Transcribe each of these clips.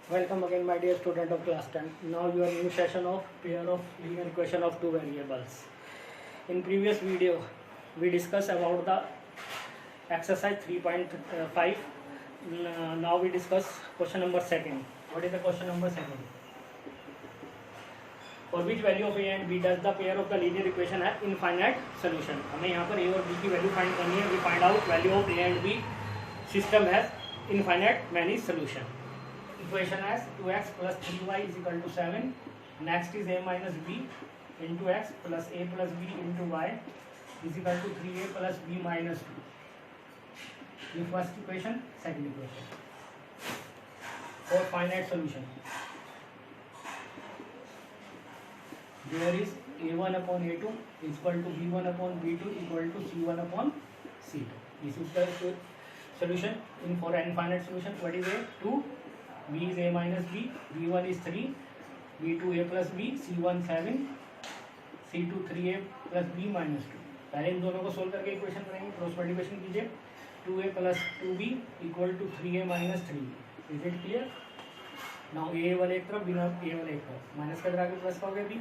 Welcome again, my dear student of class 10. Now your new session of pair of linear equation of two variables. In previous video, we discussed about the exercise 3.5. Now we discuss question number second. What is the question number second? For which value of a and b does the pair of the linear equation have infinite solution? हमें यहाँ पर a और b की value find करनी है. We find out value of a and b. System has infinite many solution. Equation as 2x plus 3y is equal to 7. Next is a minus b into x plus a plus b into y is equal to 3a plus b minus 2. The first equation, second equation. For finite solution, there is a1 upon a2 is equal to b1 upon b2 equal to c1 upon c2. This is the solution in for infinite solution. What is a? 2. b is a minus b, b1 is 3, b2 a plus b, c1 7, c2 3a plus b minus 2. पहले इन दोनों को solve करके equation बनाएंगे. Cross multiplication कीजिए. 2a plus 2b equal to 3a minus 3b. Is it clear? Now a वाले एक तरफ, b not a वाले एक तरफ. माइनस का आगे प्लस का हो गया b,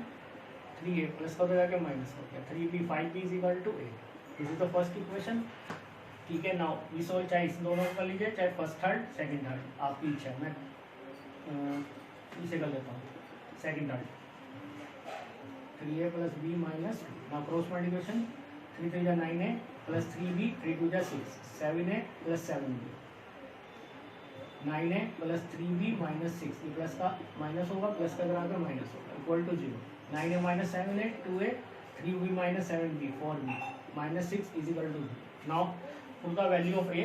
3a प्लस का आगे माइनस हो गया 3b. 5b is equal to a. This is the first equation. ठीक है. नाउ वी सोल्व, चाहे इस दोनों कर लीजिए, चाहे फर्स्ट थर्ड सेकंड थर्ड, आपकी इच्छा है. मैं इसे कर लेता हूँ. Second third 3a plus b minus. Now cross multiplication. 3 3 जा 9a प्लस 3b, 3 2 जा 6, 7a plus 7b, 9a plus 3b minus 6. ये प्लस का माइनस होगा, प्लस का बराबर माइनस होगा, equal to 0. 9a minus 7a 2a, 3b minus 7b 4b minus 6 is equal to 0. Now put the value of a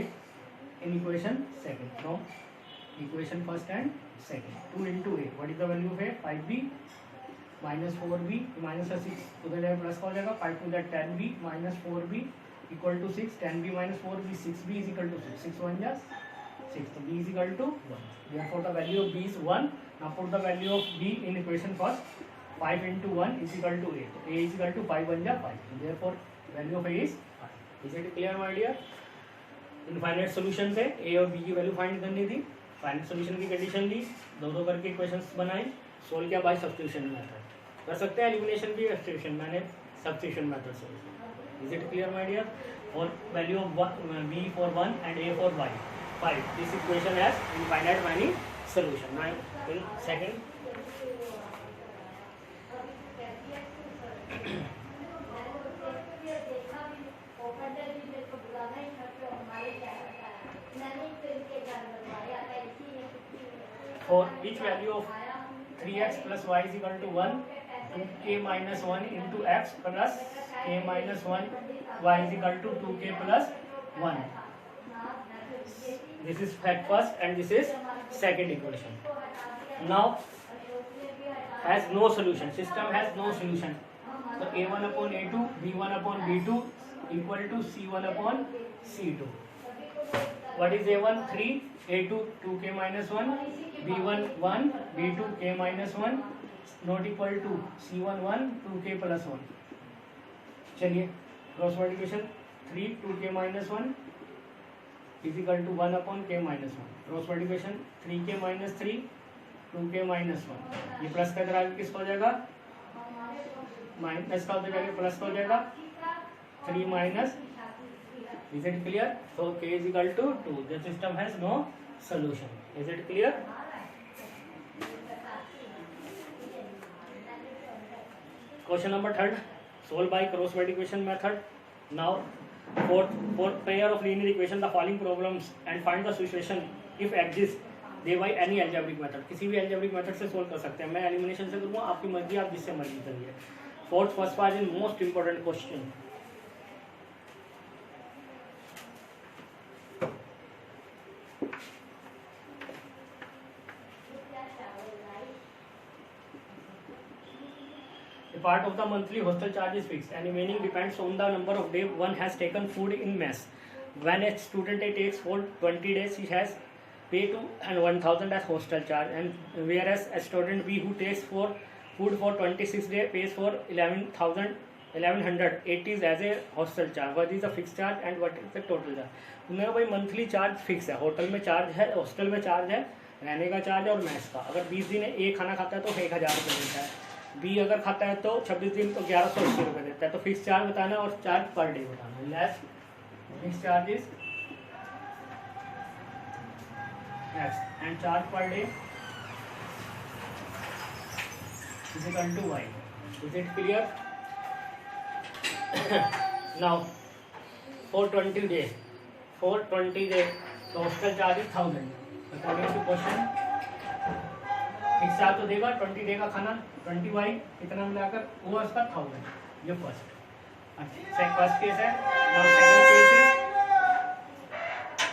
in equation second. Now equation first and second. 2 into a. What is the value of a? 5b minus 4b minus 6. उधर जाए plus का हो जाएगा. 5 to that 10b minus 4b equal to 6. 10b minus 4b 6b is equal to 6. 6 1 just 6. So b is equal to 1. Therefore the value of b is 1. Now put the value of b in equation first. 5 into 1 is equal to a. So a is equal to 5 1 just 5. So therefore value of a is 5. Is it clear, my dear? Infinite solution से ए और B की value find करनी थी. Finite solution की condition ली, दो करके equations बनाए, solve किया बाय सब्स्टिट्यूशन मेथड. कर सकते हैं एलिमिनेशन भी सब्स्टिट्यूशन. मैंने substitution method solve. Is it clear, my dear? और value of B for 1 and A for y 5. This equation has infinite many solution. Now in second for each value of 3x plus y is equal to 1, 2k minus 1 into x plus k minus 1 y is equal to 2k plus 1. This is first and this is second equation. Now has no solution. System has no solution. So a1 upon a2, b1 upon b2 equal to c1 upon c2. What is a1? 3, a2 2k minus 1, b1 1, b2 k minus 1 not equal to c1 1 2k plus 1. चलिए cross multiplication. 3 2k minus 1 is equal to 1 upon k minus 1. Cross multiplication 3k minus 3 2k minus 1. ये plus का इधर किसका हो जाएगा? Minus का हो जाएगा, प्लस का हो जाएगा 3 minus. Is it clear? So k is equal to 2. The system has no solution. Is it clear? Question number third. Solve by cross multiplication method. Now for pair of linear equation the following problems and find the solution if exist they by any algebraic method. किसी भी algebraic method से solve कर सकते हैं. मैं elimination से करूँगा, आपकी मर्जी, आप जिससे मर्जी करिए. First part is most important question. Part of the monthly hostel charge is fixed and remaining depends on the number of days one has taken food in mess. When a student takes for 20 days, he has pay to and 1000 as hostel charge, and whereas a student B who takes for food for 26 days pays for 1180 as a hostel charge. What is the fixed charge and what is the total charge? उन्होंने भाई monthly charge fix है, hotel में charge है, hostel में charge है रहने का charge और मैच का। अगर 20 दिन एक खाना खाता है तो 1000 रुपये देता है, बी अगर खाता है तो 26 दिन तो 1180 रुपये देता है। तो फिक्स चार्ज बताना और चार्ज पर डे बताना। Less fix charges X and charge per day is equal to Y. Is it clear? Now for 20 days, total charge is 1000 according to question. Fix charge तो देगा 20 day का खाना 20 y कितना मिलाकर वो उसका 1000, ये फर्स्ट केस है।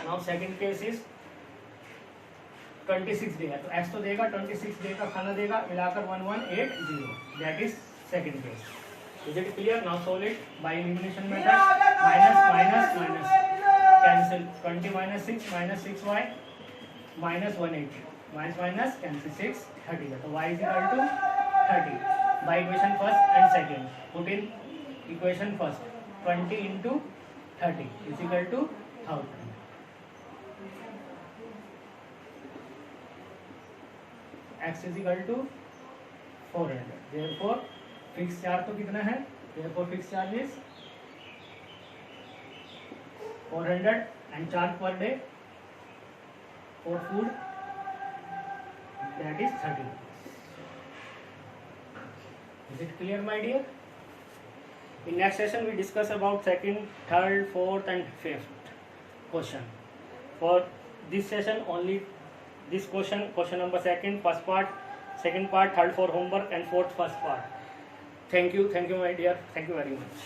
Now second case is 26 day है तो x तो देगा 26 डे का खाना देगा मिलाकर 1180, that is second case. Is it clear? Now solve it by elimination method. Minus cancel 20 minus 6 minus 6y minus 180 minus cancel 6 30 है तो y is equal to 30 by equation first and second. Put in equation first 20 into 30 is equal to 1000. x is equal to 400. Therefore fixed charge तो कितना है? Therefore fixed charge is 400 and charge per day for food that is 30. Is it clear, my dear? In next session we discuss about second, third, fourth and fifth question. For this session only this question number second, first part, second part, third for homework and fourth first part. Thank you my dear, thank you very much.